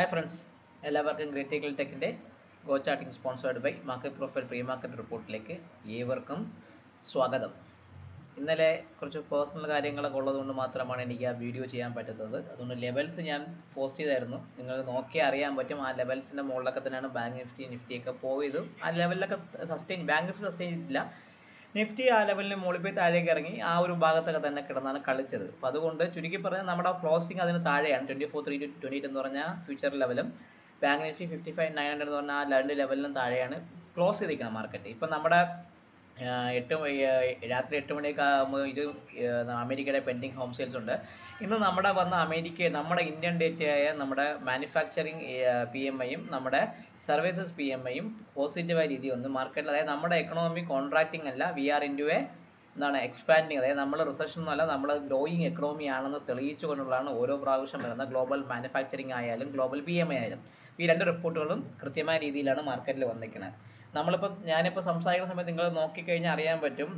Hi friends, എല്ലാവർക്കും great eagle ടെക്കിൻ്റെ go charting sponsored by market profile pre market റിപ്പോർട്ടിലേക്ക് ഏവർക്കും സ്വാഗതം. ഇന്നലെ കുറച്ച് പേഴ്സണൽ കാര്യങ്ങളൊക്കെ ഉള്ളതുകൊണ്ട് മാത്രമാണ് എനിക്ക് ആ വീഡിയോ ചെയ്യാൻ പറ്റുന്നത്. അതുകൊണ്ട് ലെവൽസ് ഞാൻ പോസ്റ്റ് ചെയ്തായിരുന്നു. നിങ്ങൾ നോക്കിയാൽ അറിയാൻ പറ്റും. ആ ലെവൽസിൻ്റെ മുകളിലൊക്കെ തന്നെയാണ് ബാങ്ക് നിഫ്റ്റിയൊക്കെ പോയതും. ആ ലെവലിലൊക്കെ ബാങ്ക് നിഫ്റ്റി സസ്റ്റെയിൻ ചെയ്തിട്ടില്ല. നിഫ്റ്റി ആ ലെവലിന് മുകളിൽ പോയി താഴേക്ക് ഇറങ്ങി ആ ഒരു ഭാഗത്തൊക്കെ തന്നെ കിടന്നാണ് കളിച്ചത്. അപ്പോൾ അതുകൊണ്ട് ചുരുക്കി പറഞ്ഞാൽ നമ്മുടെ ക്ലോസിംഗ് അതിന് താഴെയാണ്. 24,328 എന്ന് പറഞ്ഞാൽ ഫ്യൂച്ചർ ലെവലും ബാങ്ക് നിഫ്റ്റി 55,900 എന്ന് പറഞ്ഞാൽ ആ രണ്ട് ലെവലിനും താഴെയാണ് ക്ലോസ് ചെയ്തിരിക്കുന്നത് മാർക്കറ്റ്. ഇപ്പം നമ്മുടെ രാത്രി 8 മണിയൊക്കെ ആകുമ്പോൾ ഇത് അമേരിക്കയുടെ പെൻഡിങ് ഹോം സെയിൽസ് ഉണ്ട്. ഇന്ന് നമ്മുടെ നമ്മുടെ ഇന്ത്യൻ ഡേറ്റയായ നമ്മുടെ മാനുഫാക്ചറിങ് PMIയും നമ്മുടെ സർവീസസ് PMIയും പോസിറ്റീവായ രീതി വന്ന് മാർക്കറ്റിൽ, അതായത് നമ്മുടെ എക്കണോമി കോൺട്രാക്റ്റിംഗ് അല്ല, we are into expanding, അതായത് നമ്മൾ റിസഷൻ എന്നല്ല, നമ്മൾ ഗ്രോയിങ് എക്കണോമി ആണെന്ന് തെളിയിച്ചുകൊണ്ടുള്ളതാണ് ഓരോ പ്രാവശ്യം വരുന്ന ഗ്ലോബൽ മാനുഫാക്ചറിങ് ആയാലും ഗ്ലോബൽ PMI ആയാലും. ഈ രണ്ട് റിപ്പോർട്ടുകളും കൃത്യമായ രീതിയിലാണ് മാർക്കറ്റിൽ വന്നിരിക്കുന്നത്. ഞാനിപ്പോൾ സംസാരിക്കുന്ന സമയത്ത് നിങ്ങൾ നോക്കിക്കഴിഞ്ഞാൽ അറിയാൻ പറ്റും.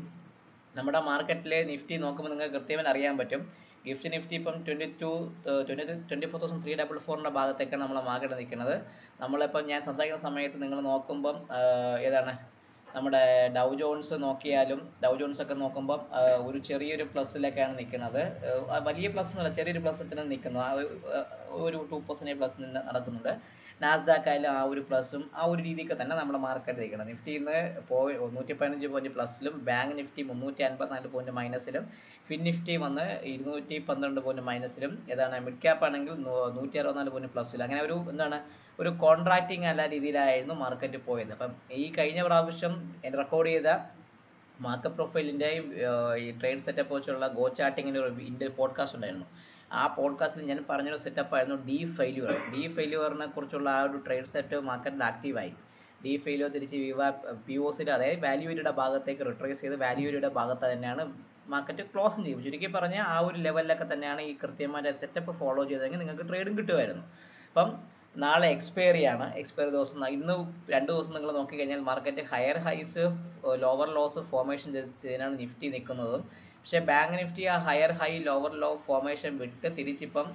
നമ്മുടെ മാർക്കറ്റിലെ നിഫ്റ്റി നോക്കുമ്പോൾ നിങ്ങൾക്ക് കൃത്യമായി അറിയാൻ പറ്റും. ഗിഫ്റ്റ് നിഫ്റ്റി ഇപ്പം 24,344 ഭാഗത്തേക്കാണ് നമ്മളെ മാർക്കറ്റ് നിൽക്കുന്നത്. നമ്മളിപ്പം ഞാൻ സംസാരിക്കുന്ന സമയത്ത് നിങ്ങൾ നോക്കുമ്പം ഏതാണ് നമ്മുടെ ഡൗ ജോൺസ് നോക്കിയാലും, ഡൗ ജോൺസ് ഒക്കെ നോക്കുമ്പം ഒരു ചെറിയൊരു പ്ലസ്സിലേക്കാണ് നിൽക്കുന്നത്. വലിയ പ്ലസ് എന്നല്ല, ചെറിയൊരു പ്ലസ്സിന് നിൽക്കുന്നത്. ഒരു 2% പ്ലസ് നടക്കുന്നുണ്ട്. നാസ്ഡാക്ക് ആയാലും ആ ഒരു പ്ലസും ആ ഒരു രീതിക്ക് തന്നെ നമ്മുടെ മാർക്കറ്റ് നിൽക്കണം. നിഫ്റ്റി ഇന്ന് 115 പോയിന്റ് പ്ലസിലും, ബാങ്ക് നിഫ്റ്റി 354 പോയിന്റ് മൈനസിലും, ഫിൻ നിഫ്റ്റി വന്ന് 212 പോയിന്റ് മൈനസിലും, മിഡ് ക്യാപ്പ് ആണെങ്കിൽ 164 പോയിന്റ് പ്ലസിലും. അങ്ങനെ ഒരു കോൺട്രാക്റ്റിംഗ് അല്ല രീതിയിലായിരുന്നു മാർക്കറ്റ് പോയത്. അപ്പം ഈ കഴിഞ്ഞ പ്രാവശ്യം റെക്കോർഡ് ചെയ്ത മാർക്കറ്റ് പ്രൊഫൈലിൻ്റെ ഈ ട്രേഡ് സെറ്റപ്പ് വെച്ചുള്ള ഗോ ചാർട്ടിങ്ങിൻ്റെ ഒരു പോഡ്കാസ്റ്റ് ഉണ്ടായിരുന്നു. ആ പോഡ്കാസ്റ്റിൽ ഞാൻ പറഞ്ഞൊരു സെറ്റപ്പ് ആയിരുന്നു ഡി ഫെയില്യൂറിനെ കുറിച്ചുള്ള ആ ഒരു ട്രേഡ് സെറ്റ് മാർക്കറ്റിൽ ആക്റ്റീവായി. ഡി ഫെയില്യൂർ തിരിച്ച് POCയുടെ, അതായത് വാല്യൂരിയുടെ ഭാഗത്തേക്ക് റിട്രേസ് ചെയ്ത് വാല്യൂരിയുടെ ഭാഗത്ത് തന്നെയാണ് മാർക്കറ്റ് ക്ലോസും ചെയ്യും. ചുരുക്കി പറഞ്ഞാൽ ആ ഒരു ലെവലിലൊക്കെ തന്നെയാണ് ഈ കൃത്യമായ സെറ്റപ്പ് ഫോളോ ചെയ്തെങ്കിൽ നിങ്ങൾക്ക് ട്രേഡും കിട്ടുമായിരുന്നു. അപ്പം നാളെ എക്സ്പയറി ദിവസം. ഇന്ന് 2 ദിവസം നിങ്ങൾ നോക്കിക്കഴിഞ്ഞാൽ market higher highs lower lows formation ചെയ്തതിനാണ് നിഫ്റ്റി നിൽക്കുന്നത്. പക്ഷേ ബാങ്ക് നിഫ്റ്റി ആ higher high lower low formation വിട്ട് തിരിച്ചിപ്പം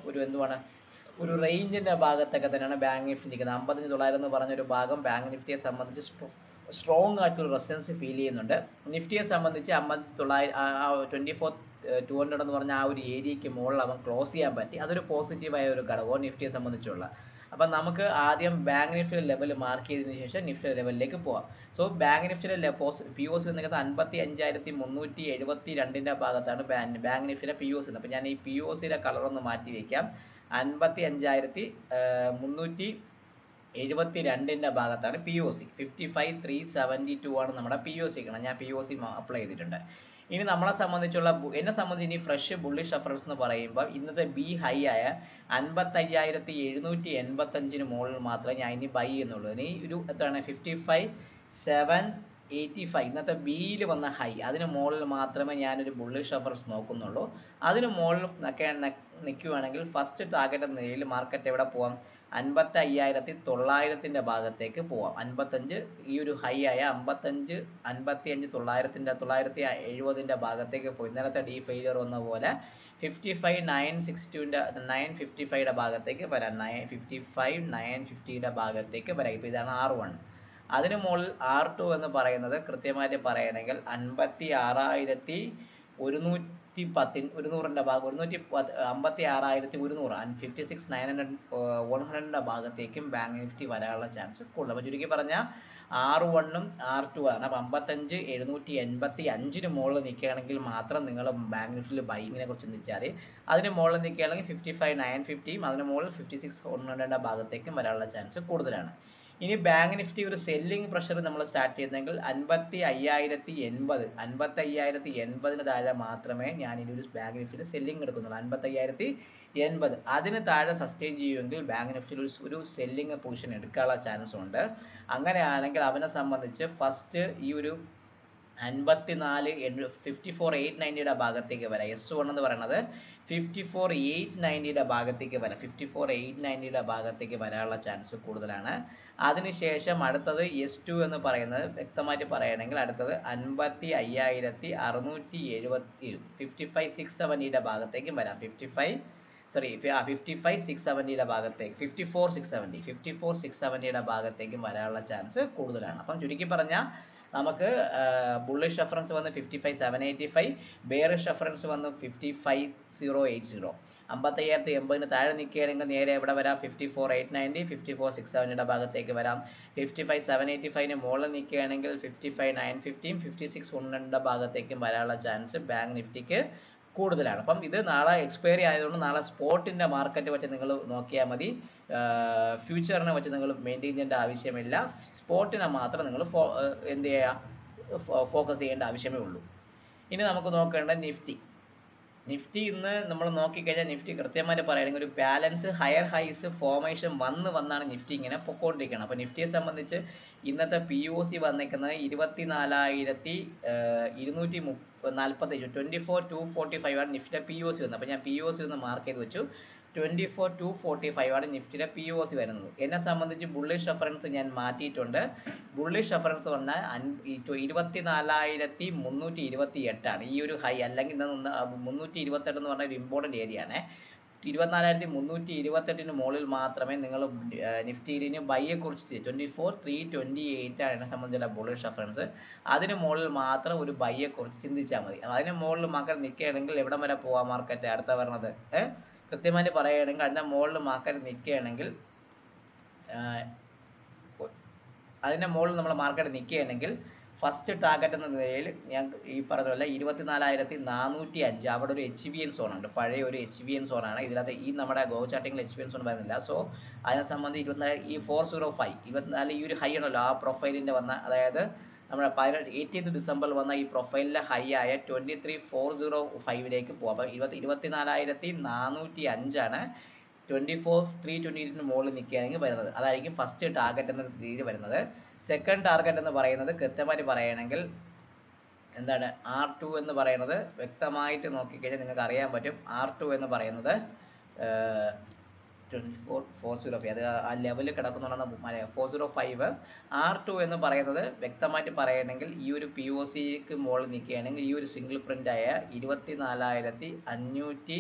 ഒരു റേഞ്ചിൻ്റെ ഭാഗത്തൊക്കെ തന്നെയാണ് ബാങ്ക് നിഫ്റ്റി നിൽക്കുന്നത്. 55,900 എന്ന് പറഞ്ഞൊരു ഭാഗം ബാങ്ക് നിഫ്റ്റിയെ സംബന്ധിച്ച് സ്ട്രോങ് ആയിട്ടൊരു റെസിസ്റ്റൻസ് ഫീൽ ചെയ്യുന്നുണ്ട്. നിഫ്റ്റിയെ സംബന്ധിച്ച് 24,200 എന്ന് പറഞ്ഞ ആ ഒരു ഏരിയയ്ക്ക് മുകളിൽ അവൻ ക്ലോസ് ചെയ്യാൻ പറ്റി. അതൊരു പോസിറ്റീവായ ഒരു ഘടകവും നിഫ്റ്റിയെ സംബന്ധിച്ചുള്ള. അപ്പം നമുക്ക് ആദ്യം ബാങ്ക് നിഫ്റ്റിയുടെ ലെവൽ മാർക്ക് ചെയ്തതിനു ശേഷം നിഫ്റ്റിയുടെ ലെവലിലേക്ക് പോവാം. സോ ബാങ്ക് നിഫ്റ്റിയുടെ POC നിൽക്കുന്നത് 55,372 ഭാഗത്താണ് ബാങ്ക് നിഫ്റ്റിയുടെ POC. അപ്പം ഞാൻ ഈ POCയുടെ കളറൊന്ന് മാറ്റി വയ്ക്കാം. 55,372 ഭാഗത്താണ് POC. 55,372 ആണ് നമ്മുടെ POC. ഞാൻ POC അപ്ലൈ ചെയ്തിട്ടുണ്ട്. ഇനി എന്നെ സംബന്ധിച്ച് ഇനി ഫ്രഷ് ബുള്ളിഷ് റെഫറൻസ് എന്ന് പറയുമ്പോൾ ഇന്നത്തെ ഹൈ ആയ 55,785 മുകളിൽ മാത്രമേ ഞാൻ ഇനി ബൈ ചെയ്യുന്നുള്ളൂ. ഇനി ഒരു 55,785 ഇന്നത്തെ ബിയിൽ വന്ന ഹൈ, അതിന് മുകളിൽ മാത്രമേ ഞാനൊരു ബുള്ളിഷ് റെഫറൻസ് നോക്കുന്നുള്ളൂ. അതിന് മുകളിൽ നിൽക്കുകയാണെങ്കിൽ ഫസ്റ്റ് ടാർഗറ്റ് എന്ന നിലയിൽ മാർക്കറ്റ് എവിടെ പോവാം? 55,900 ഭാഗത്തേക്ക് പോവാം. 55 ഈ ഒരു ഹൈ ആയ 55,970 ഭാഗത്തേക്ക് പോയി. ഇന്നലത്തെ ഡി ഫെയിലിയർ വന്ന പോലെ 55,955 ഭാഗത്തേക്ക് വരാം. 55,950 ഭാഗത്തേക്ക് വരാം. ഇപ്പോൾ ഇതാണ് R1. അതിന് മുകളിൽ R2 എന്ന് പറയുന്നത് കൃത്യമായിട്ട് പറയുകയാണെങ്കിൽ 56,110 ഭാഗം 56,100 56,900 ഭാഗത്തേക്കും ബാങ്ക് നിഫ്റ്റി വരാനുള്ള ചാൻസ് കൂടുതൽ. അപ്പോൾ ചുരുക്കി പറഞ്ഞാൽ R1ഉം R2 ആണ്. അപ്പോൾ 55,785 മുകളിൽ നിൽക്കുകയാണെങ്കിൽ മാത്രം നിങ്ങൾ ബാങ്ക് നിഫ്റ്റിയിൽ ബൈങ്ങിനെ കുറിച്ച് ചിന്തിച്ചാൽ മതി. അതിന് മുകളിൽ നിൽക്കുകയാണെങ്കിൽ 55,950യും അതിന് മുകളിൽ 56,100 ഭാഗത്തേക്കും വരാനുള്ള ചാൻസ് കൂടുതലാണ്. ഇനി ബാങ്ക് നിഫ്റ്റി ഒരു സെല്ലിംഗ് പ്രഷർ നമ്മൾ സ്റ്റാർട്ട് ചെയ്യുന്നെങ്കിൽ 55,080 താഴെ മാത്രമേ ഞാൻ ഇനി ഒരു ബാങ്ക് നിഫ്റ്റിയിൽ സെല്ലിംഗ് എടുക്കുന്നുള്ളൂ. 55,080 അതിന് താഴെ സസ്റ്റെയിൻ ചെയ്യുമെങ്കിൽ ബാങ്ക് നിഫ്റ്റിയിൽ ഒരു സെല്ലിംഗ് പൊസിഷൻ എടുക്കാനുള്ള ചാൻസ് ഉണ്ട്. അങ്ങനെയാണെങ്കിൽ അവനെ സംബന്ധിച്ച് ഫസ്റ്റ് ഈ ഒരു 54,890 ഭാഗത്തേക്ക് വരാം. S1 എന്ന് പറയുന്നത് 54,890 ഭാഗത്തേക്ക് വരാം. 54,890 ഭാഗത്തേക്ക് വരാനുള്ള ചാൻസ് കൂടുതലാണ്. അതിനുശേഷം അടുത്തത് S2 എന്ന് പറയുന്നത് വ്യക്തമായിട്ട് പറയുകയാണെങ്കിൽ അടുത്തത് 55,670 55,670 ഭാഗത്തേക്കും വരാം. സോറി 55,670 ഭാഗത്തേക്ക് 54,670 ഭാഗത്തേക്കും വരാനുള്ള ചാൻസ് കൂടുതലാണ്. അപ്പം ചുരുക്കി പറഞ്ഞാൽ നമുക്ക് ബുള്ളിഷ് റെഫറൻസ് വന്ന് 55,785, ബെയറിഷ് റെഫറൻസ് വന്ന് 55,080. 55,080 താഴെ നിൽക്കുകയാണെങ്കിൽ നേരെ എവിടെ വരാം? 54,890, 54,670 ഭാഗത്തേക്ക് വരാം. 55,785 മുകളിൽ നിൽക്കുകയാണെങ്കിൽ 55,950, 56,100 ഭാഗത്തേക്കും വരാനുള്ള ചാൻസ് ബാങ്ക് നിഫ്റ്റിക്ക് കൂടുതലാണ്. അപ്പം ഇത് നാളെ എക്സ്പയറി ആയതുകൊണ്ട് നാളെ സ്പോട്ടിൻ്റെ മാർക്കറ്റ് വെച്ച് നിങ്ങൾ നോക്കിയാൽ മതി. ഫ്യൂച്ചറിനെ വെച്ച് നിങ്ങൾ മെയിൻറ്റെയിൻ ചെയ്യേണ്ട ആവശ്യമില്ല. സ്പോട്ടിനെ മാത്രം നിങ്ങൾ എന്ത് ചെയ്യുക, ഫോക്കസ് ചെയ്യേണ്ട ആവശ്യമേ ഉള്ളൂ. ഇനി നമുക്ക് നോക്കേണ്ടത് നിഫ്റ്റി ഇന്ന് നമ്മൾ നോക്കിക്കഴിഞ്ഞാൽ നിഫ്റ്റി കൃത്യമായിട്ട് പറയുകയാണെങ്കിൽ ഒരു ബാലൻസ് ഹയർ ഹൈസ് ഫോർമേഷൻ വന്നാണ് നിഫ്റ്റി ഇങ്ങനെ പൊക്കോണ്ടിരിക്കുന്നത്. അപ്പോൾ നിഫ്റ്റിയെ സംബന്ധിച്ച് ഇന്നത്തെ POC വന്നിരിക്കുന്നത് 24,245, 24,245 ആണ് നിഫ്റ്റിയുടെ POC വന്നത്. അപ്പോൾ ഞാൻ POC ഒന്ന് മാർക്ക് ചെയ്ത് വെച്ചു. 24,245 ആണ് നിഫ്റ്റിയുടെ POC വരുന്നത്. എന്നെ സംബന്ധിച്ച് ബുള്ളിഷ് റെഫറൻസ് ഞാൻ മാറ്റിയിട്ടുണ്ട്. ബുള്ളിഷ് റെഫറൻസ് പറഞ്ഞാൽ 24,328 ആണ് ഈ ഒരു ഹൈ. അല്ലെങ്കിൽ 328 എന്ന് പറഞ്ഞ ഒരു ഇമ്പോർട്ടൻറ്റ് ഏരിയ ആണ്. 24,328 മുകളിൽ മാത്രമേ നിങ്ങൾ നിഫ്റ്റിയിലിന് ബൈയെ കുറിച്ച് 24,328 ആണ് എന്നെ സംബന്ധിച്ചുള്ള ബുള്ളിഷ് റെഫറൻസ്. അതിന് മുകളിൽ മാത്രം ഒരു ബൈയെ കുറിച്ച് ചിന്തിച്ചാൽ മതി. അതിന് മുകളിൽ മാർക്കറ്റ് നിൽക്കുകയാണെങ്കിൽ എവിടം വരെ പോവാം മാർക്കറ്റ് അടുത്ത പറഞ്ഞത് കൃത്യമായിട്ട് പറയുകയാണെങ്കിൽ അതിൻ്റെ മുകളിൽ മാർക്കറ്റ് നിൽക്കുകയാണെങ്കിൽ നമ്മൾ മാർക്കറ്റ് നിൽക്കുകയാണെങ്കിൽ ഫസ്റ്റ് ടാർഗറ്റ് എന്ന നിലയിൽ ഞാൻ ഈ പറഞ്ഞ പോലെ 24,405 അവിടെ ഒരു HVN സോൺ ഉണ്ട്. പഴയ ഒരു HVN സോണാണ്. ഇതിനകത്ത് ഈ നമ്മുടെ ഗോ ചാർട്ടിങ്ങിൽ HVN സോൺ വരുന്നില്ല. സോ അതിനെ സംബന്ധിച്ച് 24 ഈ 405 24 ഈ ഒരു ഹൈ ഉണ്ടല്ലോ ആ പ്രൊഫൈലിൻ്റെ വന്ന, അതായത് നമ്മുടെ 18 ഡിസംബറിൽ വന്ന ഈ പ്രൊഫൈലിലെ ഹൈ ആയ 23,405 പോകാം. അപ്പോൾ 24,405 ആണ് 24,328 മുകളിൽ നിൽക്കുകയാണെങ്കിൽ വരുന്നത്. അതായിരിക്കും ഫസ്റ്റ് ടാർഗറ്റ് എന്ന രീതിയിൽ വരുന്നത്. സെക്കൻഡ് ടാർഗറ്റ് എന്ന് പറയുന്നത് കൃത്യമായിട്ട് പറയുകയാണെങ്കിൽ എന്താണ്, R2 എന്ന് പറയുന്നത് വ്യക്തമായിട്ട് നോക്കിക്കഴിഞ്ഞാൽ നിങ്ങൾക്ക് അറിയാൻ പറ്റും. R2 എന്ന് പറയുന്നത് 24,405 അത് ആ ലെവലിൽ കിടക്കുന്നുണ്ടെന്ന് 405. R2 എന്ന് പറയുന്നത് വ്യക്തമായിട്ട് പറയുകയാണെങ്കിൽ ഈ ഒരു POCക്ക് മുകളിൽ നിൽക്കുകയാണെങ്കിൽ ഈ ഒരു സിംഗിൾ പ്രിൻ്റ് ആയ 24,500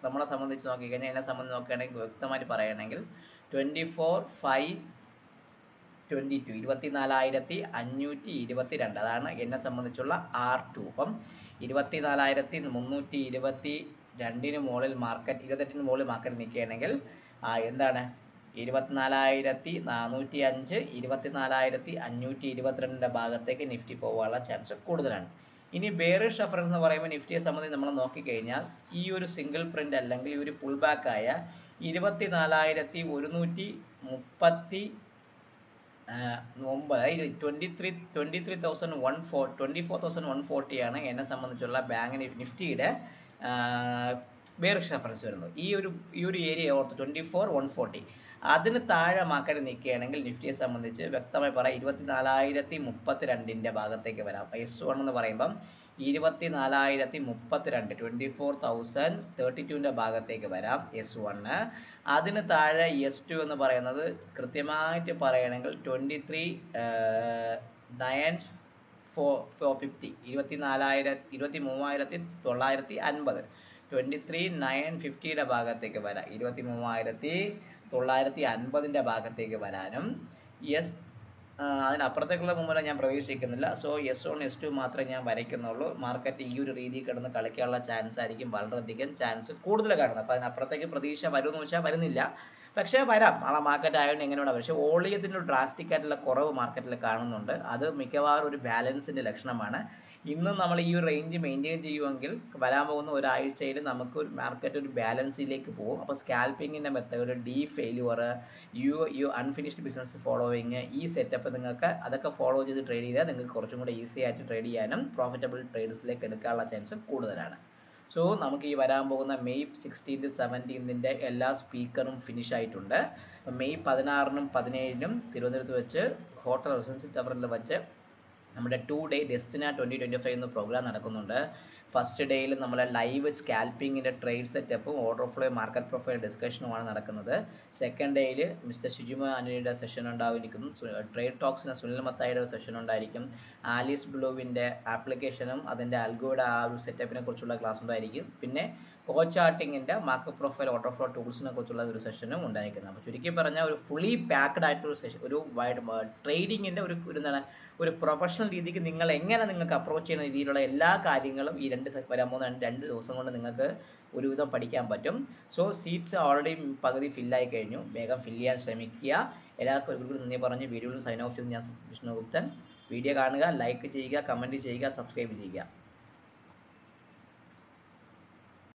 നമ്മളെ സംബന്ധിച്ച് നോക്കിക്കഴിഞ്ഞാൽ എന്നെ സംബന്ധിച്ച് നോക്കുകയാണെങ്കിൽ വ്യക്തമായിട്ട് പറയുകയാണെങ്കിൽ 24,522 24,522 അതാണ് എന്നെ സംബന്ധിച്ചുള്ള R2. അപ്പം 24,322 മുകളിൽ മാർക്കറ്റ് 28 മുകളിൽ മാർക്കറ്റ് നിൽക്കുകയാണെങ്കിൽ എന്താണ് 24,405 24,522 ഭാഗത്തേക്ക് നിഫ്റ്റി പോകാനുള്ള ചാൻസ് കൂടുതലാണ്. ഇനി ബെയറിഷ് റെഫറൻസ് എന്ന് പറയുമ്പോൾ നിഫ്റ്റിയെ സംബന്ധിച്ച് നമ്മൾ നോക്കിക്കഴിഞ്ഞാൽ ഈ ഒരു സിംഗിൾ പ്രിന്റ് അല്ലെങ്കിൽ ഈ ഒരു പുൾ ബാക്ക് ആയ 24,140 ആണ് എന്നെ സംബന്ധിച്ചുള്ള ബാങ്ക് നിഫ്റ്റിയുടെ ബെയറിഷ് റെഫറൻസ് വരുന്നത്. ഈ ഒരു ഏരിയ ഓർത്ത് 24,140 അതിന് താഴെ മാർക്കറ്റ് നിൽക്കുകയാണെങ്കിൽ നിഫ്റ്റിയെ സംബന്ധിച്ച് വ്യക്തമായി പറയാം 24,032 ഭാഗത്തേക്ക് വരാം. S1 എന്ന് പറയുമ്പം 24,032 24,032 ഭാഗത്തേക്ക് വരാം S1. അതിന് താഴെ S2 എന്ന് പറയുന്നത് കൃത്യമായിട്ട് പറയുകയാണെങ്കിൽ 23,950 23,950 23,950 ഭാഗത്തേക്ക് വരാം. 23,950 ഭാഗത്തേക്ക് വരാനും അതിനപ്പുറത്തേക്കുള്ള മുമ്പ് ഞാൻ പ്രവേശിക്കുന്നില്ല. സോ S1 S2 മാത്രമേ ഞാൻ വരയ്ക്കുന്നുള്ളൂ. മാർക്കറ്റ് ഈ ഒരു രീതിയിൽ കിടന്ന് കളിക്കാനുള്ള ചാൻസ് ആയിരിക്കും വളരെയധികം ചാൻസ് കൂടുതൽ കാണുന്നത്. അപ്പോൾ അതിനപ്പുറത്തേക്ക് പ്രതീക്ഷ വരുമെന്ന് വെച്ചാൽ വരുന്നില്ല, പക്ഷേ വരാം. നാളെ മാർക്കറ്റ് ആയതുകൊണ്ട് എങ്ങനെയാണ്. പക്ഷേ വോളിയത്തിൻ്റെ ഒരു ഡ്രാസ്റ്റിക് ആയിട്ടുള്ള കുറവ് മാർക്കറ്റിൽ കാണുന്നുണ്ട്. അത് മിക്കവാറും ഒരു ബാലൻസിൻ്റെ ലക്ഷണമാണ്. ഇന്നും നമ്മൾ ഈ ഒരു റേഞ്ച് മെയിൻറ്റെയിൻ ചെയ്യുമെങ്കിൽ വരാൻ പോകുന്ന ഒരാഴ്ചയിൽ നമുക്ക് ഒരു മാർക്കറ്റ് ഒരു ബാലൻസിലേക്ക് പോകും. അപ്പോൾ സ്കാൽപ്പിങ്ങിൻ്റെ method, the failure, you unfinished business following, ഈ സെറ്റപ്പ് നിങ്ങൾക്ക് അതൊക്കെ ഫോളോ ചെയ്ത് ട്രേഡ് ചെയ്താൽ നിങ്ങൾക്ക് കുറച്ചും കൂടെ ഈസി ആയിട്ട് ട്രേഡ് ചെയ്യാനും പ്രോഫിറ്റബിൾ ട്രേഡ്സിലേക്ക് എടുക്കാനുള്ള ചാൻസ് കൂടുതലാണ്. സോ നമുക്ക് ഈ വരാൻ പോകുന്ന മെയ് 16th 17th എല്ലാ സ്പീക്കറും ഫിനിഷ് ആയിട്ടുണ്ട്. മെയ് 16നും 17നും തിരുവനന്തപുരത്ത് വെച്ച് ഹോട്ടൽ റെസിഡൻസി ടവറിൽ വെച്ച് നമ്മുടെ 2-day ഡെസ്റ്റിന 2025 എന്ന പ്രോഗ്രാം നടക്കുന്നുണ്ട്. ഫസ്റ്റ് ഡേയിൽ നമ്മളെ ലൈവ് സ്കാൽപ്പിങ്ങിൻ്റെ ട്രേഡ് സെറ്റപ്പും ഓർഡർ ഫ്ലോ മാർക്കറ്റ് പ്രൊഫൈൽ ഡിസ്കഷനുമാണ് നടക്കുന്നത്. സെക്കൻഡ് ഡേയിൽ മിസ്റ്റർ ഷിജുമ അനിയുടെ സെഷൻ ഉണ്ടായിരിക്കും. ട്രേഡ് ടോക്സിന് സുനിൽ മത്തായിയുടെ സെഷൻ ഉണ്ടായിരിക്കും. ആലീസ് ബ്ലൂവിൻ്റെ ആപ്ലിക്കേഷനും അതിൻ്റെ അൽഗോയുടെ ആ ഒരു സെറ്റപ്പിനെ കുറിച്ചുള്ള ക്ലാസ് ഉണ്ടായിരിക്കും. പിന്നെ കോ ചാർട്ടിങ്ങിൻ്റെ മാർക്കറ്റ് പ്രൊഫൈൽ ഓർഡർ ഫ്ലോ ടൂൾസിനെ കുറിച്ചുള്ള ഒരു സെഷനും ഉണ്ടായിരിക്കുന്നത്. അപ്പോൾ ചുരുക്കി പറഞ്ഞാൽ ഒരു ഫുള്ളി പാക്ഡ് ആയിട്ടൊരു സെഷൻ, ഒരു ട്രേഡിങ്ങിൻ്റെ ഒരു എന്താണ് ഒരു പ്രൊഫഷണൽ രീതിക്ക് നിങ്ങൾ എങ്ങനെ നിങ്ങൾക്ക് അപ്രോച്ച് ചെയ്യുന്ന രീതിയിലുള്ള എല്ലാ കാര്യങ്ങളും ഈ വരാൻ പോകുന്ന രണ്ട് ദിവസം കൊണ്ട് നിങ്ങൾക്ക് ഒരുവിധം പഠിക്കാൻ പറ്റും. സോ സീറ്റ്സ് ഓൾറെഡി പകുതി ഫില്ലായി കഴിഞ്ഞു. വേഗം ഫില്ല് ചെയ്യാൻ ശ്രമിക്കുക. എല്ലാവർക്കും ഒരു നന്ദി പറഞ്ഞ് വീഡിയോയിൽ സൈൻ ഓഫ് ചെയ്ത് ഞാൻ വിഷ്ണുഗുപ്തൻ. വീഡിയോ കാണുക, ലൈക്ക് ചെയ്യുക, കമൻറ്റ് ചെയ്യുക, സബ്സ്ക്രൈബ് ചെയ്യുക.